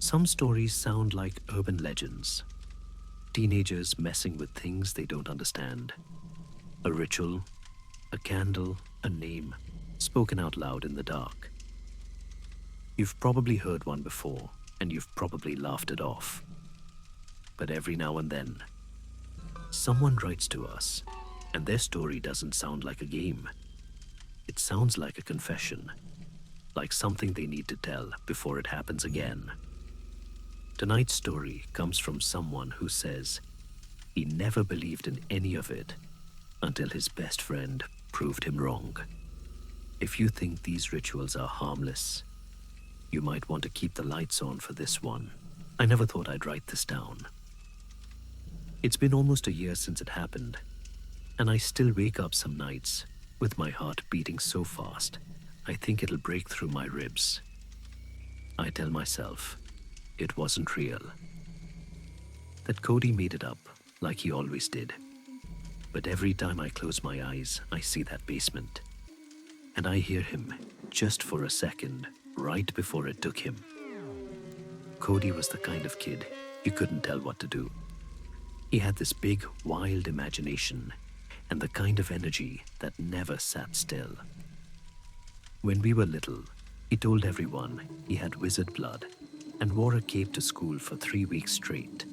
Some stories sound like urban legends, teenagers messing with things they don't understand. A ritual, a candle, a name, spoken out loud in the dark. You've probably heard one before, and you've probably laughed it off. But every now and then, someone writes to us, and their story doesn't sound like a game. It sounds like a confession, like something they need to tell before it happens again. Tonight's story comes from someone who says he never believed in any of it until his best friend proved him wrong. If you think these rituals are harmless, you might want to keep the lights on for this one. I never thought I'd write this down. It's been almost a year since it happened, and I still wake up some nights with my heart beating so fast I think it'll break through my ribs. I tell myself it wasn't real, that Cody made it up like he always did. But every time I close my eyes, I see that basement, and I hear him just for a second right before it took him. Cody was the kind of kid you couldn't tell what to do. He had this big, wild imagination and the kind of energy that never sat still. When we were little, he told everyone he had wizard blood and wore a cape to school for 3 weeks straight.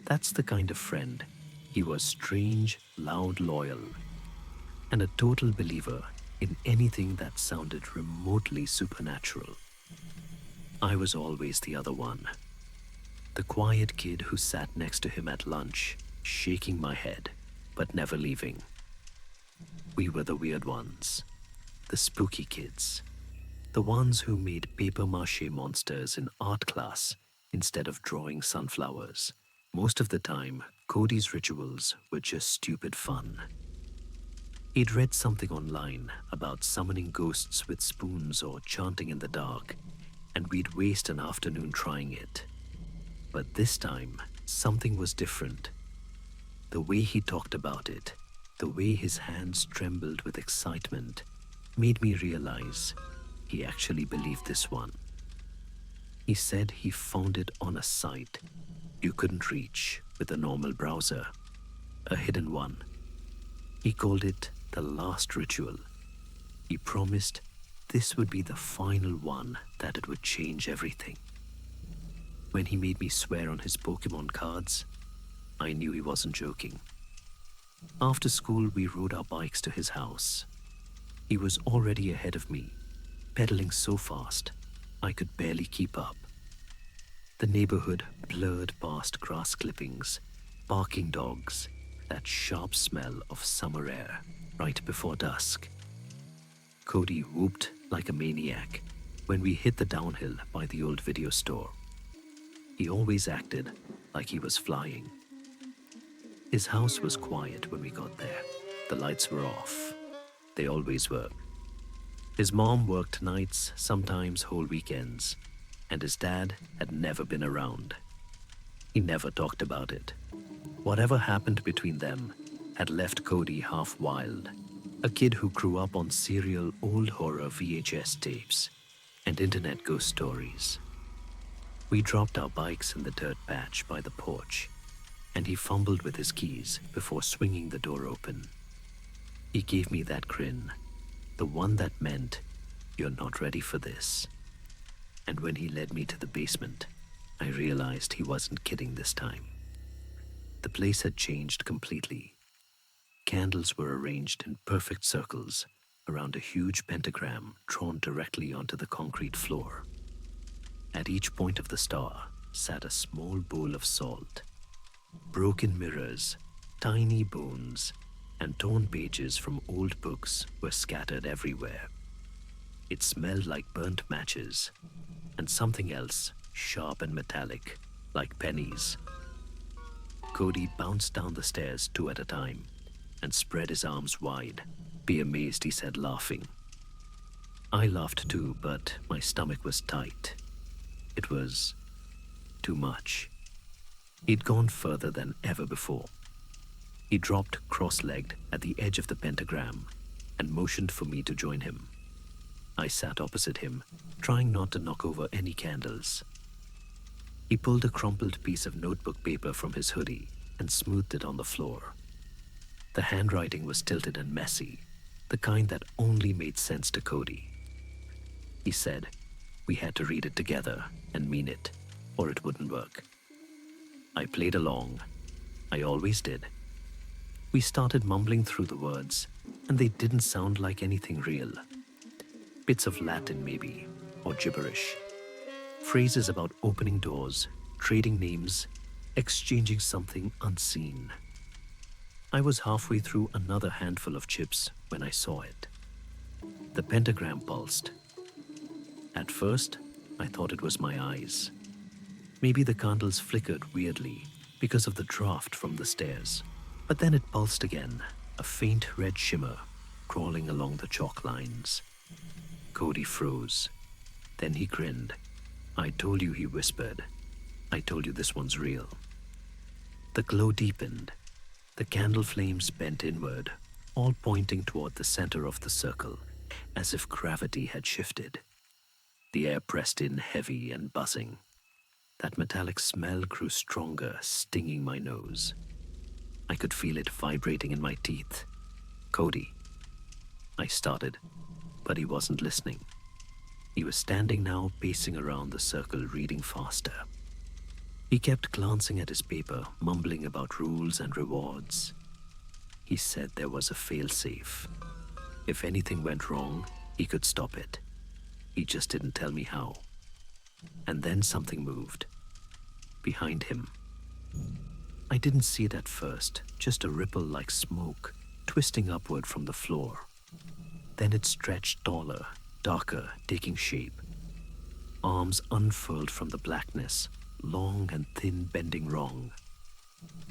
That's the kind of friend. He was strange, loud, loyal, and a total believer in anything that sounded remotely supernatural. I was always the other one, the quiet kid who sat next to him at lunch, shaking my head, but never leaving. We were the weird ones, the spooky kids, the ones who made papier-mâché monsters in art class instead of drawing sunflowers. Most of the time, Cody's rituals were just stupid fun. He'd read something online about summoning ghosts with spoons or chanting in the dark, and we'd waste an afternoon trying it. But this time, something was different. The way he talked about it, the way his hands trembled with excitement, made me realize he actually believed this one. He said he found it on a site you couldn't reach with a normal browser, a hidden one. He called it the last ritual. He promised this would be the final one, that it would change everything. When he made me swear on his Pokemon cards, I knew he wasn't joking. After school, we rode our bikes to his house. He was already ahead of me, pedaling so fast I could barely keep up. The neighborhood blurred past grass clippings, barking dogs, that sharp smell of summer air right before dusk. Cody whooped like a maniac when we hit the downhill by the old video store. He always acted like he was flying. His house was quiet when we got there. The lights were off. They always were. His mom worked nights, sometimes whole weekends, and his dad had never been around. He never talked about it. Whatever happened between them had left Cody half wild, a kid who grew up on serial old horror VHS tapes and internet ghost stories. We dropped our bikes in the dirt patch by the porch, and he fumbled with his keys before swinging the door open. He gave me that grin, the one that meant, "You're not ready for this." And when he led me to the basement, I realized he wasn't kidding this time. The place had changed completely. Candles were arranged in perfect circles around a huge pentagram drawn directly onto the concrete floor. At each point of the star sat a small bowl of salt. Broken mirrors, tiny bones, and torn pages from old books were scattered everywhere. It smelled like burnt matches, and something else, sharp and metallic, like pennies. Cody bounced down the stairs 2 at a time and spread his arms wide. "Be amazed," he said, laughing. I laughed too, but my stomach was tight. It was too much. He'd gone further than ever before. He dropped cross-legged at the edge of the pentagram and motioned for me to join him. I sat opposite him, trying not to knock over any candles. He pulled a crumpled piece of notebook paper from his hoodie and smoothed it on the floor. The handwriting was tilted and messy, the kind that only made sense to Cody. He said we had to read it together and mean it, or it wouldn't work. I played along. I always did. We started mumbling through the words, and they didn't sound like anything real. Bits of Latin, maybe, or gibberish. Phrases about opening doors, trading names, exchanging something unseen. I was halfway through another handful of chips when I saw it. The pentagram pulsed. At first, I thought it was my eyes. Maybe the candles flickered weirdly because of the draft from the stairs. But then it pulsed again, a faint red shimmer crawling along the chalk lines. Cody froze. Then he grinned. I told you, he whispered. I told you this one's real. The glow deepened. The candle flames bent inward, all pointing toward the center of the circle, as if gravity had shifted. The air pressed in heavy and buzzing. That metallic smell grew stronger, stinging my nose. I could feel it vibrating in my teeth. Cody. I started, but he wasn't listening. He was standing now, pacing around the circle, reading faster. He kept glancing at his paper, mumbling about rules and rewards. He said there was a fail-safe. If anything went wrong, he could stop it. He just didn't tell me how. And then something moved. Behind him. I didn't see it at first, just a ripple like smoke, twisting upward from the floor. Then it stretched taller, darker, taking shape. Arms unfurled from the blackness, long and thin, bending wrong.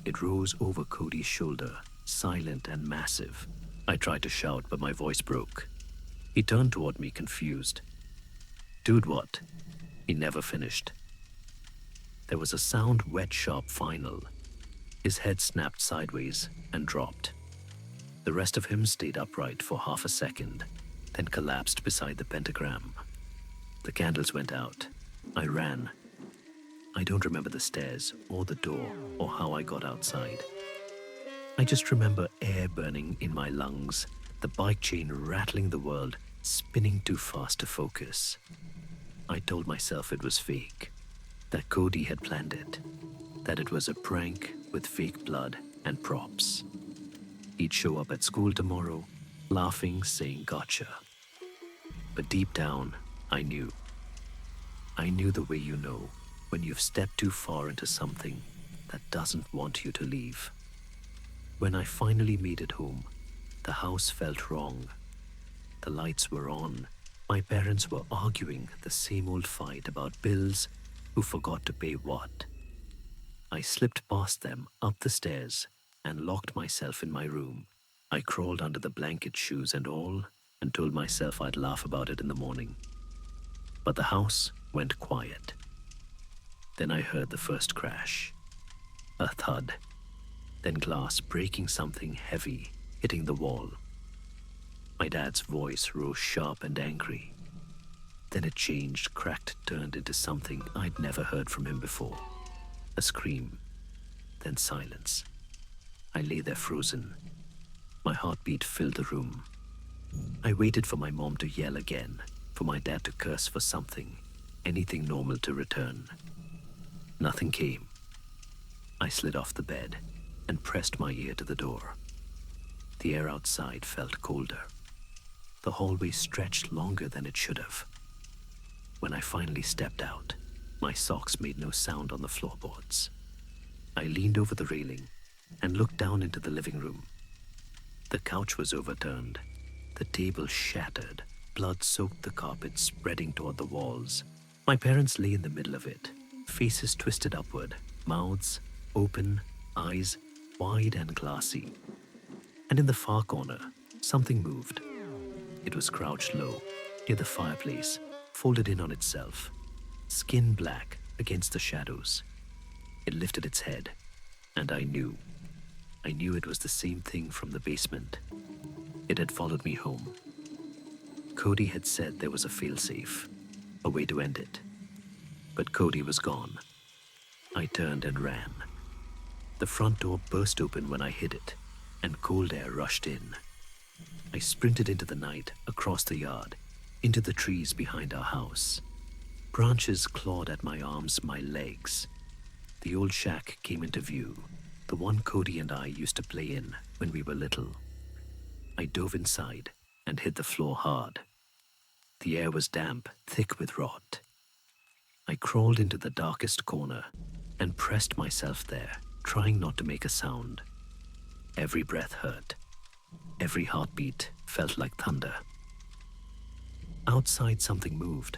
It rose over Cody's shoulder, silent and massive. I tried to shout, but my voice broke. He turned toward me, confused. Dude, what? He never finished. There was a sound, wet, sharp final. His head snapped sideways and dropped. The rest of him stayed upright for half a second, then collapsed beside the pentagram. The candles went out. I ran. I don't remember the stairs or the door or how I got outside. I just remember air burning in my lungs, the bike chain rattling the world, spinning too fast to focus. I told myself it was fake, that Cody had planned it, that it was a prank with fake blood and props. He'd show up at school tomorrow, laughing, saying gotcha. But deep down, I knew. I knew the way you know when you've stepped too far into something that doesn't want you to leave. When I finally made it home, the house felt wrong. The lights were on. My parents were arguing the same old fight about bills, who forgot to pay what. I slipped past them up the stairs and locked myself in my room. I crawled under the blanket, shoes and all, and told myself I'd laugh about it in the morning. But the house went quiet. Then I heard the first crash. A thud. Then glass breaking, something heavy hitting the wall. My dad's voice rose sharp and angry. Then it changed, cracked, turned into something I'd never heard from him before. A scream, then silence. I lay there frozen. My heartbeat filled the room. I waited for my mom to yell again, for my dad to curse for something, anything normal to return. Nothing came. I slid off the bed and pressed my ear to the door. The air outside felt colder. The hallway stretched longer than it should have. When I finally stepped out, my socks made no sound on the floorboards. I leaned over the railing and looked down into the living room. The couch was overturned. The table shattered. Blood soaked the carpet, spreading toward the walls. My parents lay in the middle of it, faces twisted upward, mouths open, eyes wide and glassy. And in the far corner, something moved. It was crouched low, near the fireplace, folded in on itself, skin black against the shadows. It lifted its head, and I knew it was the same thing from the basement. It had followed me home. Cody had said there was a failsafe, a way to end it. But Cody was gone. I turned and ran. The front door burst open when I hit it, and cold air rushed in. I sprinted into the night, across the yard, into the trees behind our house. Branches clawed at my arms, my legs. The old shack came into view, the one Cody and I used to play in when we were little. I dove inside and hit the floor hard. The air was damp, thick with rot. I crawled into the darkest corner and pressed myself there, trying not to make a sound. Every breath hurt. Every heartbeat felt like thunder. Outside, something moved.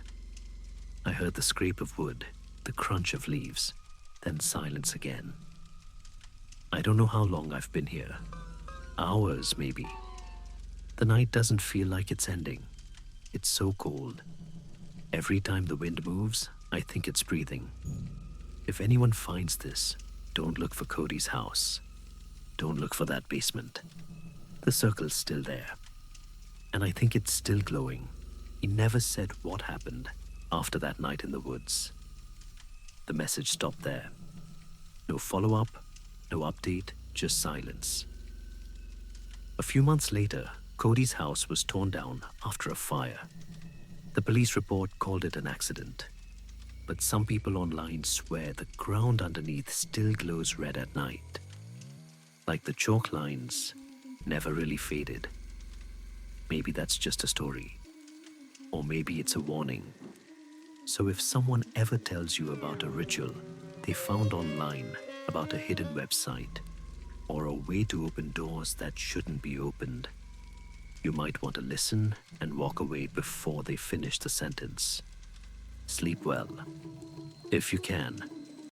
I heard the scrape of wood, the crunch of leaves, then silence again. I don't know how long I've been here. Hours, maybe. The night doesn't feel like it's ending. It's so cold. Every time the wind moves, I think it's breathing. If anyone finds this, don't look for Cody's house. Don't look for that basement. The circle's still there. And I think it's still glowing. He never said what happened after that night in the woods. The message stopped there. No follow-up, no update, just silence. A few months later, Cody's house was torn down after a fire. The police report called it an accident. But some people online swear the ground underneath still glows red at night. Like the chalk lines never really faded. Maybe that's just a story. Or maybe it's a warning. So if someone ever tells you about a ritual they found online, about a hidden website, or a way to open doors that shouldn't be opened, you might want to listen and walk away before they finish the sentence. Sleep well, if you can.